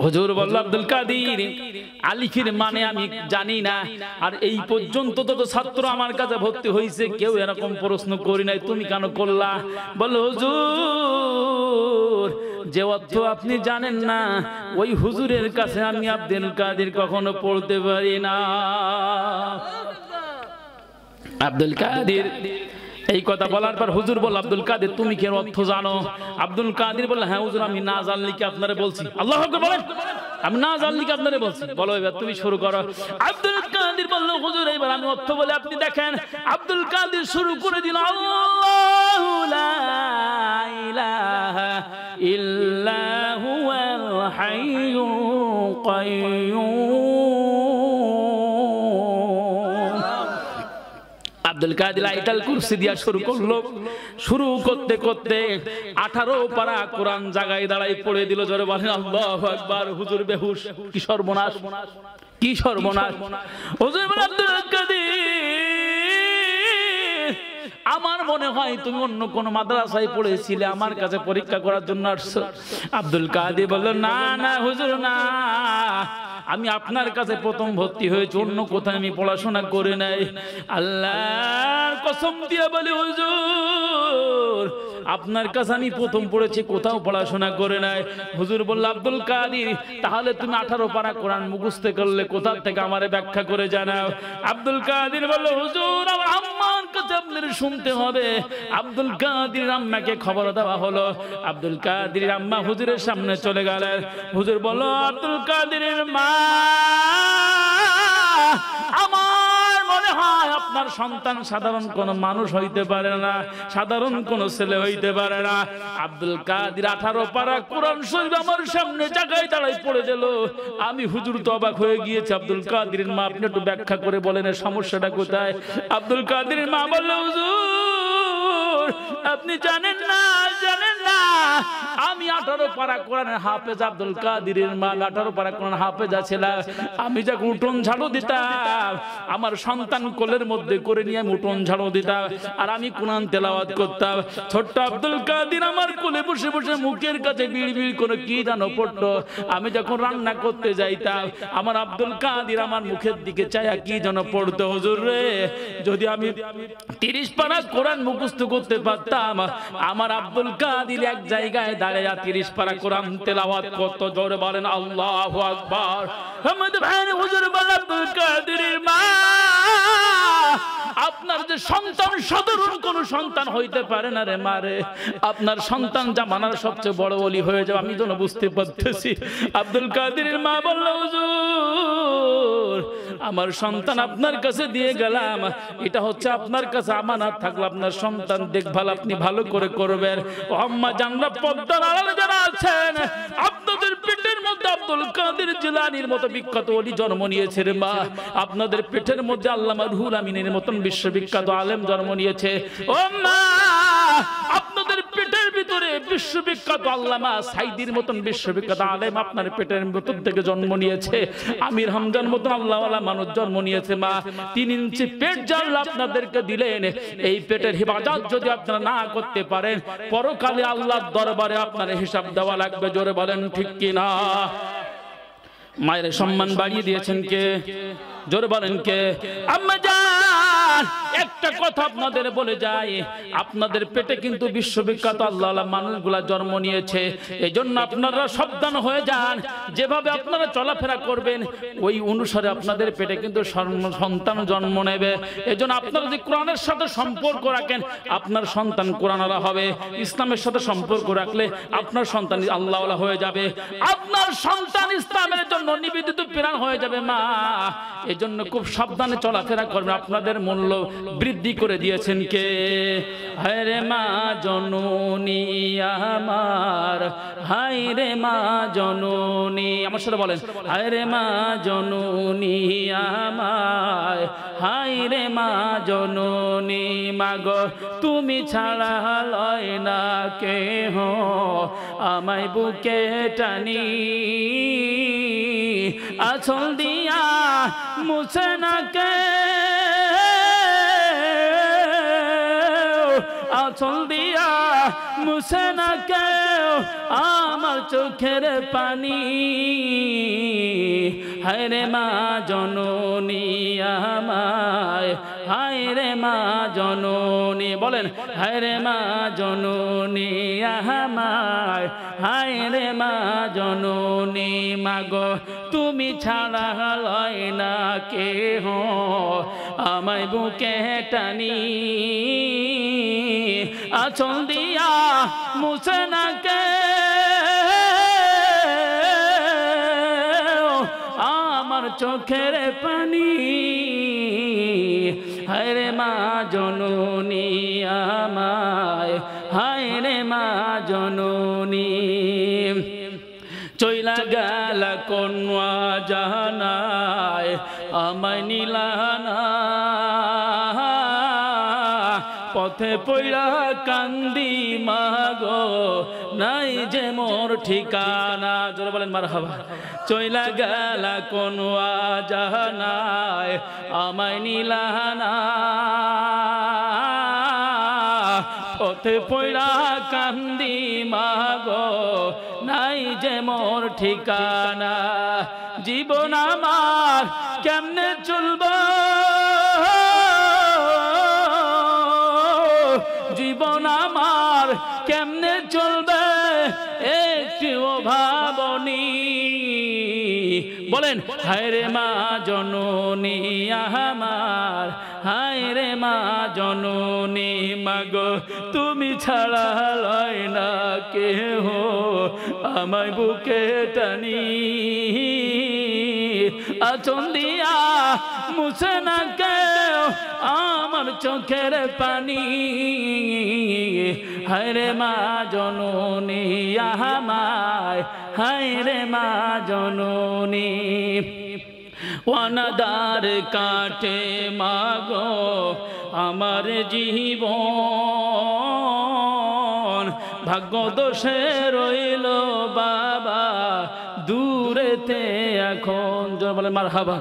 হুজুর বলল, আব্দুল কাদের আলিফের মানে আমি জানি না, আর এই পর্যন্ত তত ছাত্র আমার কাছে ভর্তি হয়েছে, কেউ এরকম প্রশ্ন করি নাই, তুমি কেন করলা? বলল, হুজুর যে অর্থ আপনি জানেন না ওই হুজুরের কাছে আমি আব্দুল কাদের কখনো পড়তে পারি না। আব্দুল কাদের এই কথা বলার পর হুজুর বলল, আব্দুল কাদের তুমি কি অর্থ জানো? আব্দুল কাদের বলল, হ্যাঁ হুজুর আমি না জানলে কি আপনারে বলছি। আল্লাহু আকবার বলেন। আমি না জানলে কি আপনারে বলছি? বলো এবার তুমি শুরু করো। আব্দুল কাদের বলল, হুজুর এইবার আমি অর্থ বলে আপনি দেখেন। আব্দুল কাদের শুরু করে দিল, আল্লাহু লা ইলাহা ইল্লা হুয়াল হাইয়ুল কাইয়্যুম। আব্দুল কাদের আয়াতুল কুরসি দিয়া শুরু করলো। শুরু করতে করতে 18 পারা কোরআন জায়গায় দাঁড়াই পড়ে দিল। জোরে বলেন আল্লাহু আকবার। হুজুর বেহুশ। কি সর্বনাশ, কি সর্বনাশ। হুজুর বলেন আব্দুল কাদের, আমার মনে হয় তুমি অন্য কোন মাদ্রাসায় পড়েছিলে, আমার কাছে পরীক্ষা করার জন্য আসছো। আব্দুল কাদের বলল না না হুজুর না, আমি আপনার কাছে প্রথম ভর্তি হয়েছি, অন্য কোথায় আমি পড়াশোনা করে নাই। আল্লাহর কসম দিয়ে বলি হুজুর আপনার কাছে আমি প্রথম পড়েছি, কোথাও পড়াশোনা করে নাই। হুজুর বলল আব্দুল কাদের তাহলে তুমি 18 পারা কোরআন মুখস্থ করলে কোথা থেকে আমারে ব্যাখ্যা করে জানাও। আব্দুল কাদের বলল হুজুর আমার আম্মার কাছে আপনার শুনতে হবে। আব্দুল কাদের আম্মাকে খবর দেওয়া হলো। আব্দুল কাদের আম্মা হুজুরের সামনে চলে গেলেন। হুজুর বলল আব্দুল কাদেরের মা, আমার মনে হয় আপনার সন্তান সাধারণ কোন মানুষ হইতে পারে না, সাধারণ কোন ছেলে হইতে পারে না। আব্দুল কাদের 18 পারা কোরআন শরীফ আমার সামনে জায়গায় দাঁড়াই পড়ে দিল। আমি হুজুর তো অবাক হয়ে গিয়েছি। আব্দুল কাদেরের মা আপনি একটু ব্যাখ্যা করে বলেন এর সমস্যাটা কোথায়। আব্দুল কাদেরের মা বলল হুজুর আপনি জানেন না, জানেন না আমি 18 পারা কোরআনের হাফেজ। আব্দুল কাদেরের মা 18 পারা কোরআন হাফেজা ছিলাম। আমি যখন উঠোন ঝাড়ু দিতাম আমার সন্তান কোলের মধ্যে করে নিয়ে আমি উঠোন ঝাড়ু দিতাম আর আমি কোরআন তেলাওয়াত করতাম। ছোট্ট আব্দুল কাদের আমার কোলে বসে বসে মুখের কাছে বিড় বিড় করে কি জানো পড়তো। আমি যখন রান্না করতে যাইতাম আমার আব্দুল কাদের আমার মুখের দিকে চায়া কি যেন পড়তো। হুজুর রে যদি আমি 30 পারা কোরআন মুখস্থ করতে পারতাম, আমার আব্দুল কাদের এক জায়গায় দাঁড়িয়ে 30 পারা কোরআন তেলাওয়াত করত। জোরে বলেন আল্লাহু আকবার। হামদ ভাই হুজুর বলেন আব্দুল কাদেরের মা আপনার যে সন্তান সাধারণ কোন সন্তান হইতে পারে না রে মারে, আপনার সন্তান জামানার সবচেয়ে বড় ওলি হয়ে যাবে আমি যেন বুঝতে পারতেছি। আব্দুল কাদেরের মা বলল হুজুর আমার সন্তান আপনার কাছে দিয়ে গেলাম, এটা হচ্ছে আপনার কাছে আমানত থাকলো, আপনার সন্তান দেখভাল আপনি ভালো করে করবেন। ও আম্মা জানরা পর্দার আড়ালে যারা আছেন আপনাদের পেটের মধ্যে আব্দুল কাদের জিলানীর মতো বিখ্যাত ওলি জন্ম নিয়েছে রে মা। আপনাদের পেটের মধ্যে আল্লামা রুহুল আমিনের মতন বিশ্ববিখ্যাত আলেম জন্ম নিয়েছে। ও মা আপনাদের পেটের ভিতরে বিশ্ববিখ্যাত আল্লামা সাইদির মতন বিশ্ববিখ্যাত আলেম আপনার পেটের ভিতর থেকে জন্ম নিয়েছে। আমির হামজার মতন আল্লাহওয়ালা মানুষ জন্ম নিয়েছে মা। 3 ইঞ্চি পেট জানলা আপনাদেরকে দিলেন, এই পেটের হিফাজত যদি আপনারা না করতে পারেন পরকালে আল্লাহর দরবারে আপনার হিসাব দেওয়া লাগবে। জোরে বলেন ঠিক কিনা। মায়ের সম্মান বাড়িয়ে দিয়েছেন কে? জোরে বলেন কে? আম্মা জান একটা কথা আপনাদের বলে যাই, আপনাদের পেটে কিন্তু বিশ্ববিখ্যাত আল্লাহওয়ালা মানুষগুলা জন্ম নিয়েছে। এজন্য আপনারা সাবধান হয়ে যান। যেভাবে আপনারা চলাফেরা করবেন ওই অনুসারে আপনাদের পেটে কিন্তু সন্তান জন্ম নেবে। এজন্য আপনারা যদি কোরআনের সাথে সম্পর্ক রাখেন আপনার সন্তান কোরআনওয়ালা হবে, ইসলামের সাথে সম্পর্ক রাখলে আপনার সন্তান আল্লাহওয়ালা হয়ে যাবে, আপনার সন্তান ইসলামের জন্য নিবেদিত প্রাণ হয়ে যাবে মা। এজন্য খুব সাবধানে চলাফেরা করবেন। আপনাদের মূল্য বৃদ্ধি করে দিয়েছেন কে? হায় রে মা জননী আমার, হায় রে মা জননী, আমার সাথে বলেন হায় রে মা জননী আমার, হায় রে মা জননী মাগো তুমি ছাড়া লয় না কেহ আমায় বুকে টানি, আঁচল দিয়া মুছে না কে, আঁচল দিয়া মুছে না কেউ আমার চোখের পানি, হায় রে মা জননী আমায়, হায় রে মা জননী, বলেন হায় রে মা জননী আমায়, হায় রে মা জননী মাগো তুমি ছাড়া লয় না কেহ আমায় বুকে টানি, আঁচল দিয়া মুছে না কে আমার চোখের পানি, হায় রে মা জননী আমায়, হায় রে মা জননী চইলা গেল কোনয়া জানায় আমায় নিলানা, পথে পইড়া কান্দি মাগো নাই যে মোর ঠিকানা। জোরে বলেন মারহাবা। চইলা গেলা কোন আজানায় আমায় নিলানা, পথে পইড়া কান্দি মাগো নাই যে মোর ঠিকানা। জীবন আমার কেমনে চলব, জীবন আমার কেমনে চলবে একটু ভাবনি। বলেন হায় রে মা জননী আমার, হায় রে মা জননী মাগো তুমি ছাড়া লয় না কেহ আমায় বুকে টানি। আচল দিয়া মুছে না কেউ আমার চোখের পানি। হায় রে মা জননী আমায়, হায় রে মা জননী। ওয়ানাদার কাটে মাগো আমার জীবন, ভাগ্য দোষে রইল বাবা দূরেতে এখন। জোরে বলে মারহাবা।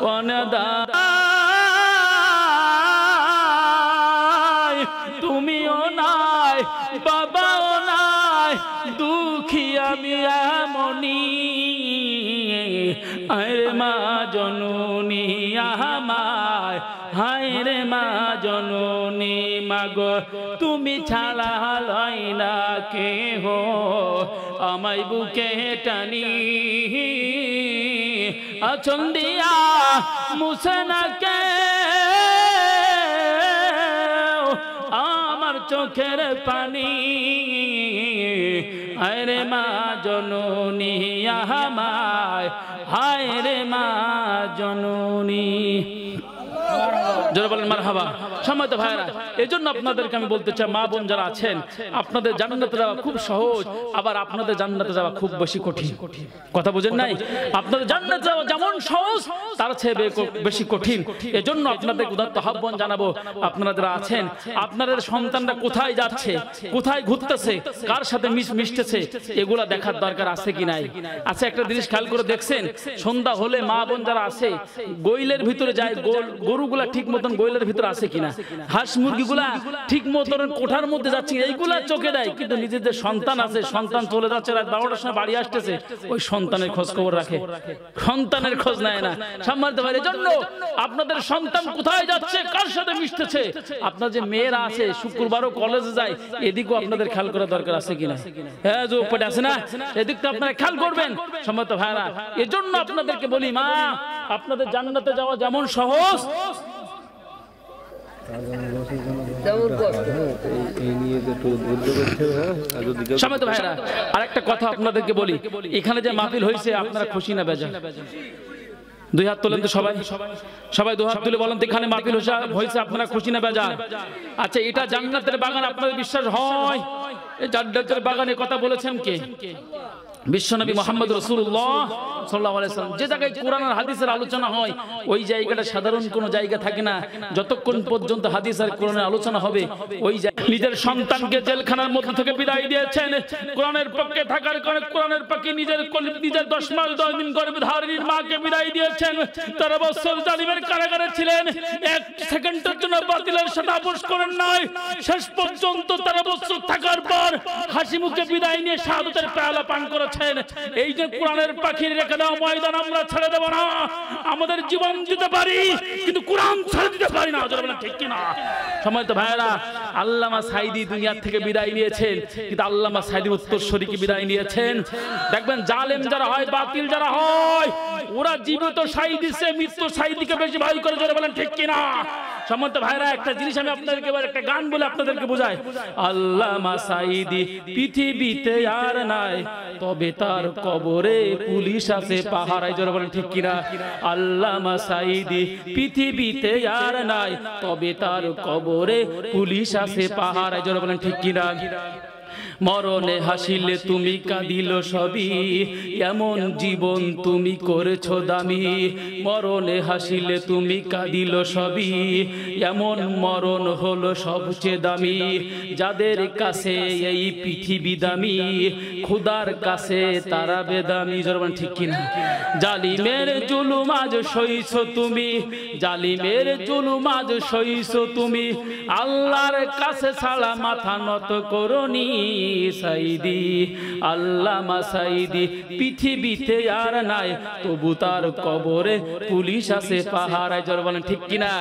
ওয়ানাদার তুমিও নাই বাবাও নাই, দুঃখী আমি এমনি। হায় রে মা জননী আমায়, হায় রে মা জননী মাগো তুমি ছাড়া লয় না কেহ আমায় বুকে টানি। আচল দিয়া মুছে না কেউ আমার চোখের পানি। হায় রে মা জননী আমায়, হায় রে মা জননী। জোরে বলেন মারহাবা। সম্মানিত ভাইরা, এজন্য আপনাদেরকে আমি বলতে চাই, মা বোন যারা আছেন আপনাদের জান্নাতে যাওয়া খুব সহজ, আবার আপনাদের জান্নাতে যাওয়া খুব বেশি কঠিন। কথা বুঝেন নাই? আপনাদের জান্নাতে যাওয়া যেমন সহজ তার চেয়ে বেশি কঠিন। এজন্য আপনাদের উদাত্ত আহ্বান জানাবো, আপনারা যারা আছেন আপনাদের সন্তানরা কোথায় যাচ্ছে, কোথায় ঘুরতেছে, কার সাথে মিশতেছে, এগুলা দেখার দরকার আছে কি নাই। আচ্ছা একটা জিনিস খেয়াল করে দেখছেন, সন্ধ্যা হলে মা বোন যারা আছে গোইলের ভিতরে যায়, গরুগুলা ঠিক মতন গোইলের ভিতরে আছে কিনা, হাঁস মুরগিগুলা ঠিক মতন কোঠার মধ্যে যাচ্ছে, এইগুলা চোখে দেয়, কিন্তু নিজেদের সন্তান আছে, সন্তান চলে যাচ্ছে রাত 12টার সময় বাড়ি আসতেছে, ওই সন্তানের খোঁজ খবর রাখে, সন্তানের খোঁজ নেয় না। সম্মানিত ভাই, এজন্য আপনাদের সন্তান কোথায় যাচ্ছে, কার সাথে মিশতেছে, আপনার যে মেয়েরা আছে শুক্রবারও কলেজে যায়, এদিকেও আপনাদের খেয়াল করা দরকার আছে কিনা। হ্যাঁ যে উপরে আছে না, এদিকটা আপনারা খেয়াল করবেন। সম্মানিত ভাইরা, এজন্য আপনাদেরকে বলি, মা আপনাদের জান্নাতে যাওয়া যেমন সহজ সম্মানিত ভাইরা, আরেকটা কথা আপনাদেরকে বলি, এখানে যে মাহফিল হয়েছে আপনারা খুশি না বেজার? দুই হাত তোলেন তো সবাই, সবাই দু হাত তুলে বলেন তো এখানে মাহফিল হয়েছে আপনারা খুশি না বেজার? আচ্ছা এটা জান্নাতের বাগান, আপনাদের বিশ্বাস হয়? এই জান্নাতের বাগানে কথা বলেছেন কে? বিশ্বনবী মুহাম্মদ রাসূলুল্লাহ সাল্লাল্লাহু আলাইহি ওয়াসাল্লাম। যে জায়গায় কোরআন আর হাদিসের আলোচনা হয় ওই জায়গাটা সাধারণ কোনো জায়গা থাকে না, যতক্ষণ পর্যন্ত হাদিস আর কোরআনের আলোচনা হবে ওই জায়গায়। নিজের সন্তানকে জেলখানার মধ্যে থেকে বিদায় দিয়েছেন কোরআনের পক্ষে থাকার কারণে। কোরআনের পক্ষে নিজের 10 মাস 10 দিন গর্ভধারিণীর মাকে বিদায় দিয়েছেন। 13 বছর জালিমের কারাগারে ছিলেন, এক সেকেন্ডের জন্য বাতিলের সাথে আপোষ করেন নাই। শেষ পর্যন্ত 13 বছর থাকার পর হাসি মুখে বিদায় নিয়ে শাহাদাতের পেয়ালা পান করেছেন। এই যে কোরআনের পাখির রেখে দেওয়া ময়দান আমরা ছেড়ে দেব না। আমাদের জীবন দিতে পারি কিন্তু কোরআন ছেড়ে দিতে পারি না। ঠিক কিনা? সম্মানিত ভাইয়েরা, আল্লামা সাঈদী দুনিয়া থেকে বিদায় নিয়েছেন, কিন্তু আল্লামা সাঈদী উত্তরসূরি কি বিদায় নিয়েছেন? দেখবেন জালেম যারা হয়, বাতিল যারা হয়, ওরা জীবিত সাঈদী সে মৃত্যু সাঈদীকে বেশি ভয় করে। জোরে বলেন ঠিক কিনা? সম্মানিত ভাইরা, একটা জিনিস আমি আপনাদেরকে এবার একটা গান বলে আপনাদেরকে বোঝাই। আল্লামা সাঈদী পৃথিবীতে আর নাই, তবে তার কবরে পুলিশ আছে পাহারায়। জোরে বলেন ঠিক কিনা? আল্লামা সাঈদী পৃথিবীতে আর নাই, তবে তার কবরে পুলিশ আছে পাহারায়। জোরে বলেন ঠিক কিনা? মরণে হাসিলে তুমি কাঁদিল সবই, এমন জীবন তুমি করেছো দামি। মরণে হাসিলে তুমি কাঁদিল সবই, এমন মরণ হলো সবচেয়ে দামি। যাদের কাছে এই পৃথিবী দামি, খোদার কাছে তারা বেদামি। জরমান ঠিক কিনা? জালিমের জুলুম আজ সইছো তুমি, জালিমের জুলুম আজ সইছো তুমি, আল্লাহর কাছে ছাড়া মাথা নত করনি। সাইদি আল্লামা সাইদি পৃথিবীতে আর নাই, তবু তার কবরে পুলিশ আছে পাহারায়। জোরে বলেন ঠিক কিনা?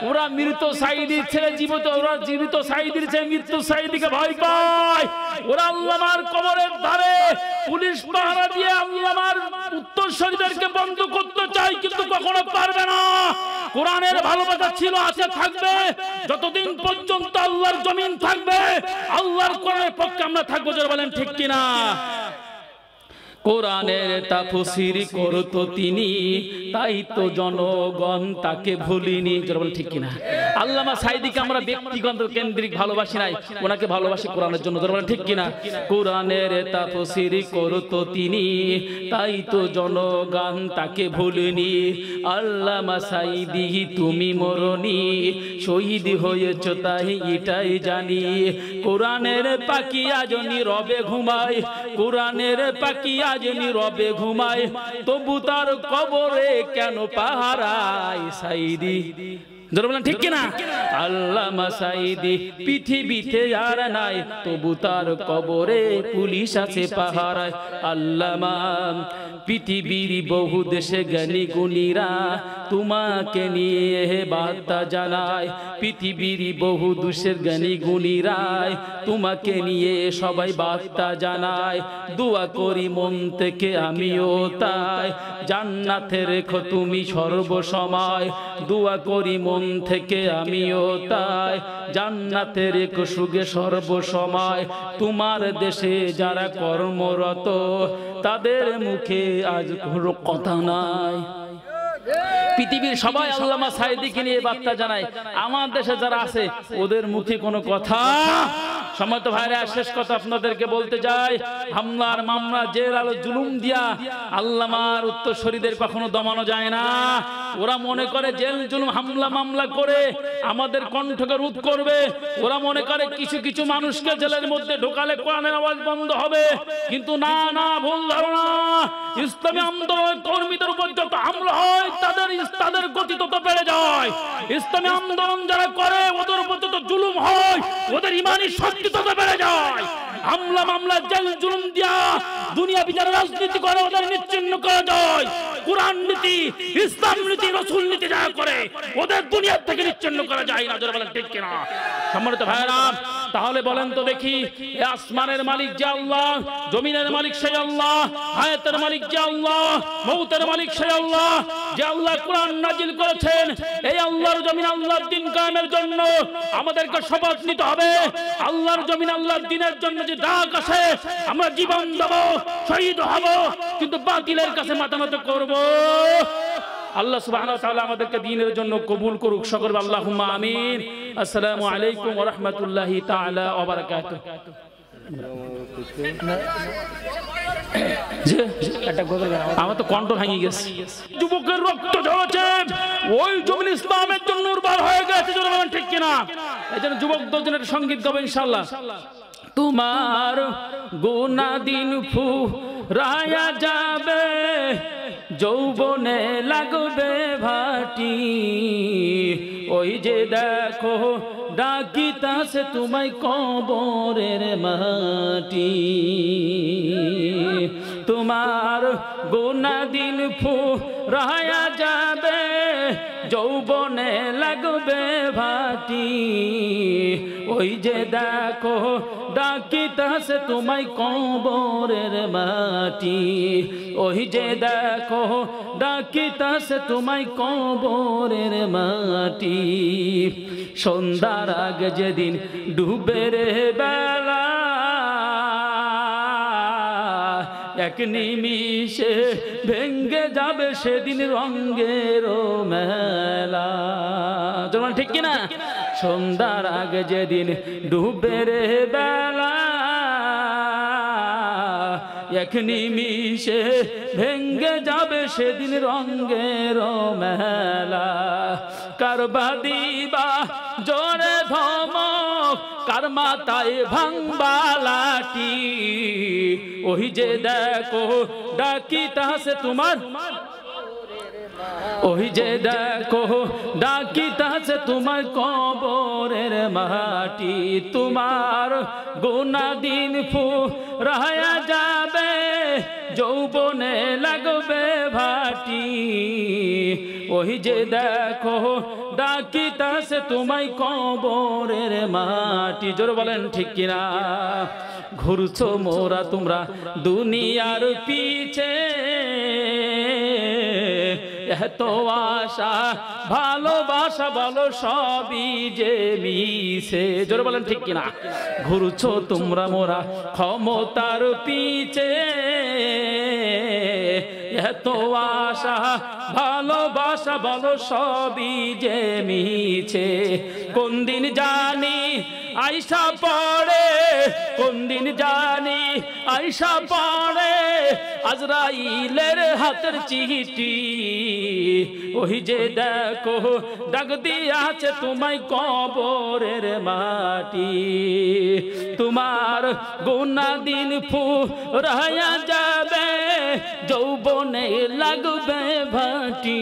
ওরা মৃত সাইদির ছেলে জীবিত, ওরা জীবিত সাইদির ছেলে মৃত্যু সাইদিকে ভয় পায়। ওরা আল্লামার কবরের ধারে পুলিশ পাহারা দিয়ে আল্লামার উত্তরসূরিদেরকে বন্ধ করতে চায়, কিন্তু কখনো পারবে না। কোরআনের ভালোবাসা ছিল, আছে, থাকবে। যতদিন পর্যন্ত আল্লাহর জমিন থাকবে, আল্লাহর কোরআনের পক্ষে আমরা থাকবো। জোরে বলেন ঠিক কিনা? কোরআনের তাফসীর করতো তিনি, তাই তো জনগণ তাকে ভুলিনি। জোরে বলেন ঠিক কিনা? আল্লামা সাইদিকে আমরা ব্যক্তিগত কেন্দ্রিক ভালোবাসি নাই, ওনাকে ভালোবাসি কোরআনের জন্য। জোরে বলেন ঠিক কিনা? কোরআনের তাফসীর করতো তিনি, তাই তো জনগণ তাকে ভুলিনি। আল্লামা সাইদি তুমি মরনি, শহীদ হয়েছ তাই এটাই জানি। কোরআনের পাখি আজ নীরবে ঘুমায়, কোরআনের পাখি আজ নীরবে ঘুমায়, তবু তার কবরে কেন পাহারায় সাইদি। জোরে বলেন ঠিক কিনা? আল্লামা সাইদি পৃথিবীতে আর নাই, তবু তার কবরে পুলিশ আছে পাহারায়। আল্লামা পৃথিবীর বহু দেশে জ্ঞানী গুণীরা তোমাকে নিয়ে বার্তা জানায়। পৃথিবীর বহু দেশের জ্ঞানী গুণীরা তোমাকে নিয়ে সবাই বার্তা জানায়। দোয়া করি মন থেকে আমিও তাই, জান্নাতে রেখো তুমি সর্বসময়। দোয়া করি মন থেকে আমিও তাই, জান্নাতে রেখো সুখে সর্বসময়। তোমার দেশে যারা কর্মরত, তাদের মুখে আজ কোনো কথা নাই। পৃথিবীর সবাই আল্লামা সাইদিকে নিয়ে বার্তা জানায়, আমার দেশে যারা আছে ওদের মুখে কোনো কথা। সম্মানিত ভাইরা, শেষ কথা আপনাদেরকে বলতে চাই, হামলার মামলা জেল আলো জুলুম দিয়া আল্লামার উত্তরসূরিদের কখনো দমানো যায় না। ওরা মনে করে জেল জুলুম হামলা মামলা করে আমাদের কণ্ঠকে রোধ করবে। ওরা মনে করে কিছু কিছু মানুষকে জেলের মধ্যে ঢোকালে কোরআনের আওয়াজ বন্ধ হবে, কিন্তু না না, ভুল ধারণা। ইসলামী আন্দোলন কর্মীদের উপর যত হামলা হয় তাদের গতি তত বেড়ে যায়। ইসলামী আন্দোলন যারা করে ওদের উপর যত জুলুম হয়, ওদের ইমানি শক্তি তত বেড়ে যায়। হামলা মামলা জেল জুলুম দিয়া দুনিয়া বিচার রাজনীতি করে ওদের নিচ্ছিন্ন করা যায়। কোরআন নীতি, ইসলাম নীতি, রাসূল নীতি যা করে ওদের দুনিয়া থেকে নিচ্ছিন্ন করা যায় না। জোরে বলেন ঠিক কিনা? সম্মানিত ভাইরা, তাহলে বলেন তো দেখি, এই আসমানের মালিক যে আল্লাহ, জমিনের মালিক সেই আল্লাহ, হায়াতের মালিক যে আল্লাহ, মৌতের মালিক সেই আল্লাহ, যে আল্লাহ কোরআন নাজিল করেছেন, এই আল্লাহর জমিন আল্লাহর দ্বীন কায়েমের জন্য আমাদেরকে শপথ নিতে হবে। আল্লাহর জমিন আল্লাহর দ্বীনের জন্য যে ডাক আসে, আমরা জীবন দেব, শহীদ হব, কিন্তু বাতিলের কাছে মাথা নত করব। আল্লাহ সুবহানাহু ওয়া তাআলা আমাদেরকে দ্বীনের জন্য কবুল করুক। সকল আল্লাহুম্মা আমিন। আসসালামু আলাইকুম ওয়া রাহমাতুল্লাহি তাআলা ওয়া বারাকাতুহু। আমার তো কণ্ঠ ভেঙে গেছে। যুবকের রক্ত ঝরেছে, ওই জমিন ইসলামের জন্য উর্বর হয়ে গেছে। ঠিক কিনা? এই জন্য যুবক দলজনের সঙ্গীত গাবে ইনশাআল্লাহ। তোমার গুনাহ দিন ফুরায়া যাবে, যৌবনে লাগবে ভাটি, ওই যে দেখো ডাকিতাছে তোমায় কবরের মাটি। তোমার গুনাহ দিন ফুরায়া যাবে, যৌবনে লাগবে ভাটি, ওই যে দেখো ডাকিতাছে তোমায় কবরের মাটি, ওই যে দেখো ডাকিতাছে তোমায় কবরের মাটি। সন্ধ্যার আগে যেদিন ডুবে রে বেলা, এক নিমিষে ভেঙ্গে যাবে সেদিন রঙের মেলা। তোমার ঠিক কিনা? সন্ধ্যার আগে যেদিন ডুবে রে বেলা, এক নিমিষে ভেঙ্গে যাবে সেদিন রঙের মেলা। কার বাদিবা জোরে ধমক, কার মাথায় ভাঙবা লাঠি, ওই যে দেখো ডাকিতাছে তোমার, ওই যে দেখো ডাকিতাছে তোমার কবরের মাটি। তোমার গুনাহ দিন ফুরায়া যাবে, যৌবনে লাগবে ভাটি, ওই যে দেখো ডাকিতাছে তোমায় কবরের মাটি। জোরে বলেন ঠিক কিনা? ঘুরছো মোরা তোমরা দুনিয়ার পিছে, এত আশা ভালোবাসা বলো সবই যে মিছে। জোরে বলেন ঠিক কিনা? ঘুরছো তোমরা মোরা ক্ষমতার পিছে, এত আশা ভালোবাসা বলো সবই যে মিছে। কোন দিন জানি আইসা পড়ে, কোন দিন জানি আইসা পড়ে আজরাইলের হাতের চিঠি, ওই যে দেখো ডাক দিয়াছে তোমায় কবরের মাটি। তোমার গুনাহ দিন ফুরায়া যাবে, যৌবনে লাগবে ভাটি,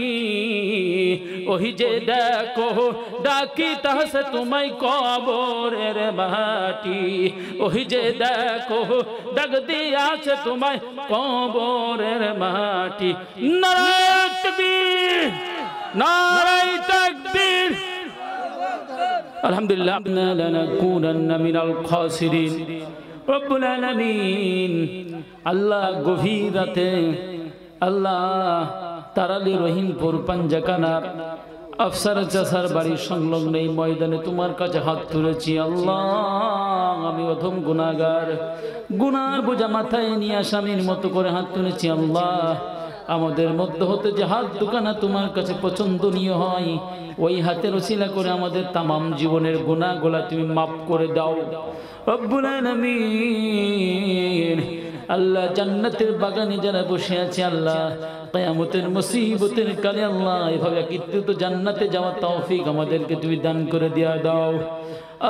ওই যে দেখো ডাকিতাছে তোমায় কবরের মাটি, ওই যে দেখো ডাক দিয়াছে তোমায় কবরের মাটি। নারায়ে তাকবীর, নারায়ে তাকবীর। আলহামদুলিল্লাহ লানাকুনান্না মিনাল খাসিরিন। রব্বুল আলামিন আল্লাহ গভীর রাতে আল্লাহ তারালি রহিমপুর পাঞ্জাকানা আফসার চাচার বাড়ির সংলগ্ন এই ময়দানে তোমার কাছে হাত তুলেছি। আল্লাহ আমি অধম গুনাহগার, গুনার বোঝা মাথায় নিয়ে আসামির মতো করে হাত তুলেছি। আল্লাহ আমাদের মধ্য হতে যে হাত দুখানা তোমার কাছে পছন্দনীয় হয়, ওই হাতের ওসিলা করে আমাদের তামাম জীবনের গুনাহগুলা তুমি মাফ করে দাও রব্বুল আলামিন। আল্লাহ জান্নাতের বাগানে যারা বসে আছে আল্লাহ, কিয়ামতের মুসিবতের কালে আল্লাহ এভাবে একত্রিত জান্নাতে যাওয়ার তৌফিক আমাদেরকে তুমি দান করে দিয়া দাও।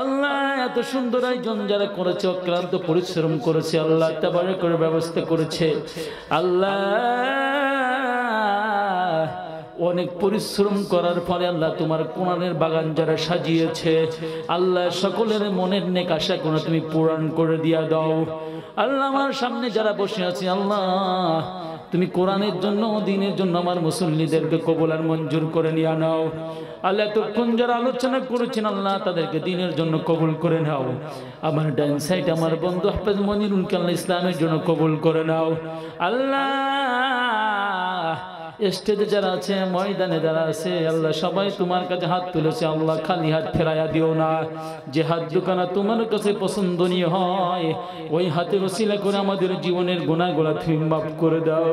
আল্লাহ এত সুন্দর আয়োজন যারা করেছে, অক্লান্ত পরিশ্রম করেছে আল্লাহ, তাবারক করে ব্যবস্থা করেছে আল্লাহ, অনেক পরিশ্রম করার ফলে আল্লাহ তোমার কোরআনের বাগান যারা সাজিয়েছে আল্লাহ, সকলের মনের নেক আশা কোনো তুমি পূরণ করে দিয়া দাও। আল্লাহ আমার সামনে যারা বসে আছে আল্লাহ, তুমি কোরআনের জন্য দ্বীনের জন্য আমার মুসল্লিদেরকে কবুল আর মঞ্জুর করে নিয়ে নাও। আল্লাহ এতক্ষণ যারা আলোচনা করেছেন আল্লাহ, তাদেরকে দ্বীনের জন্য কবুল করে নাও। আমার ডান সাইড আমার বন্ধু হাফেজ মনিরুল কাল্লা ইসলামের জন্য কবুল করে নাও আল্লাহ। স্টেজে যারা আছে, ময়দানে যারা আছে আল্লাহ, সবাই তোমার কাছে হাত তুলেছে আল্লাহ, খালি হাত ফেরাইয়া দিও না। যে হাত দুখানা তোমার কাছে পছন্দনীয় হয়, ওই হাতের ওসিলা করে আমাদের জীবনের গুনাহগুলো তুমি মাফ করে দাও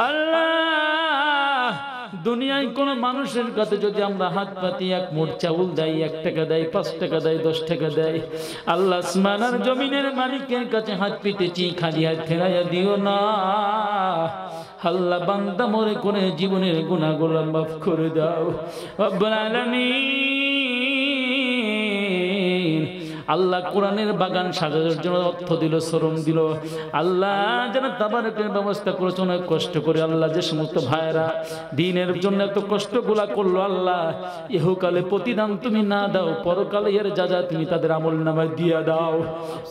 আল্লাহ। দুনিয়ায় কোন মানুষের কাছে যদি আমরা হাত পাতি, এক মুঠ চাউল দেয়, 1 টাকা দেয়, 5 টাকা দেয়, 10 টাকা দেয়, আল্লাহ আসমান আর জমিনের মালিকের কাছে হাত পিতেছি, খালি হাত ফেরাইয়া দিও না আল্লাহ। বান্দা মরে করে জীবনের গুনাহগুলো মাফ করে দাও রব্বুল আলামিন। আল্লাহ কোরআনের বাগান সাজানোর জন্য অর্থ দিল, শ্রম দিল আল্লাহ, যেন তাবারকের ব্যবস্থা করেছে অনেক কষ্ট করে আল্লাহ। যে সমস্ত ভাইয়েরা দ্বীনের জন্য এত কষ্টগুলা করলো আল্লাহ, ইহকালে প্রতিদান তুমি না দাও, পরকালে এর যা যা তুমি তাদের আমলনামায় দিয়ে দাও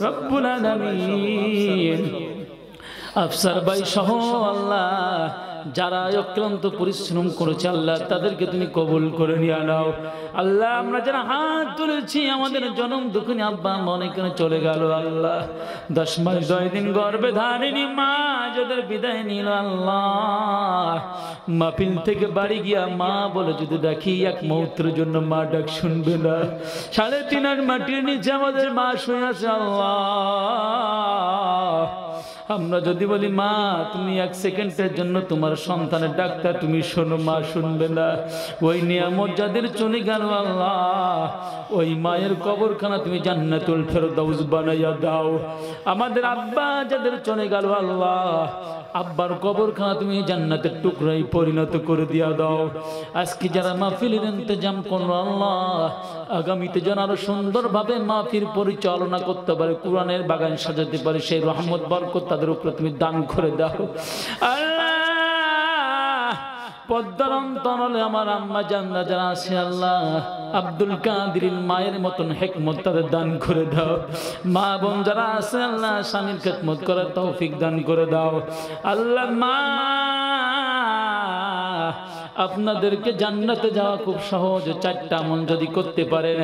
রব্বুল আলামিন। আফসার ভাই সহ আল্লাহ যারা অক্লান্ত পরিশ্রম করেছে আল্লাহ, তাদেরকে তুমি কবুল করে নিয়ে নাও আল্লাহ। আমরা যারা হাত তুলেছি, আমাদের জনম দুঃখিনী আব্বা মনে করে চলে গেল আল্লাহ, 10 মাস 10 দিন গর্ভে ধারিনি মা যাদের বিদায় নিল আল্লাহ, মাহফিল থেকে বাড়ি গিয়া মা বলে যদি দেখি এক মুহূর্তের জন্য মা ডাক শুনবে না, 3.5 মাটির নিচে আমাদের মা শুয়ে আছে আল্লাহ। আমরা যদি বলি মা তুমি এক সেকেন্ডের জন্য তোমার সন্তানের ডাক্তার তুমি শোনো, মা শুনবে না। ওই নিয়ামত যাদের চলে গেল আল্লাহ, ওই মায়ের কবরখানা তুমি জান্নাতুল ফেরদাউস বানাইয়া দাও। আমাদের আব্বা যাদের চলে গেল আল্লাহ, আব্বার কবরখানা তুমি জান্নাতের টুকরাই পরিণত করে দিয়া দাও। আজকে যারা মাহফিলের ইন্তজাম করলো আল্লাহ, আগামীতে যেন আরো সুন্দরভাবে মাহফিল পরিচালনা করতে পারে, কোরআনের বাগান সাজাতে পারে, সেই রহমত বরকত তাদের উপরে তুমি দান করে দাও আল্লাহ। পদ্মার অন্তরালে আমার আম্মা জানরা যারা আছে আল্লাহ, আব্দুল কাদিরের মায়ের মতন হিকমত তাদের দান করে দাও। মা বোন যারা আছে আল্লাহ, স্বামীর খেদমত করার তৌফিক দান করে দাও আল্লাহ। মা আপনাদেরকে জান্নাতে যাওয়া খুব সহজ, 4টা আমল যদি করতে পারেন,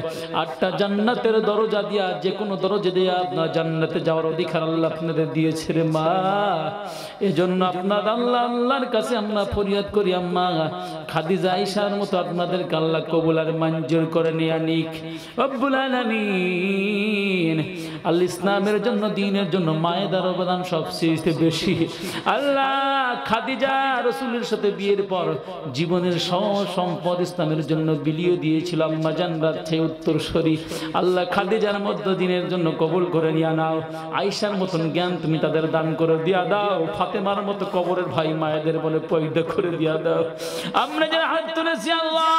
8টা জান্নাতের দরজা দিয়া যে কোনো দরজা দিয়া আপনার জান্নাতে যাওয়ার অধিকার আল্লাহ আপনাদের দিয়েছে রে মা। এজন্য আপনার আল্লাহর কাছে আমরা ফরিয়াদ করি আম্মা খাদিজা আয়েশার মতো আপনাদেরকে আল্লাহ কবুল আর মঞ্জুর করে নিয়ে আনিক রব্বুল আলামিন। আল ইসলামের জন্য, দ্বীনের জন্য মায়েদের অবদান সবচেয়ে বেশি আল্লাহ। খাদিজা রাসূলের সাথে বিয়ের পর জীবনের সম্পদ ইসলামের জন্য বিলিয়ে দিয়েছিল আম্মা জানরা উত্তরসূরি। আল্লাহ খাদিজার মধ্য দ্বীনের জন্য কবুল করে নিয়ে নাও। আয়েশার মতন জ্ঞান তুমি তাদের দান করে দিয়া দাও। ফাতেমার মতো কবরের ভাই মায়েদের বলে পয়দা করে দিয়া দাও। আমরা যারা হাত তুলেছি আল্লাহ,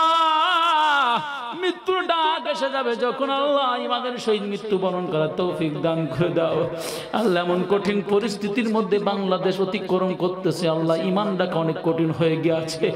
মৃত্যুর ডাক এসে যাবে যখন আল্লাহ, ইমানের সহিত মৃত্যুবরণ করার তৌফিক দান করে দাও আল্লাহ। এমন কঠিন পরিস্থিতির মধ্যে বাংলাদেশ অতিক্রম করতেছে আল্লাহ, ইমান ডাকা অনেক কঠিন হয়ে গিয়েছে।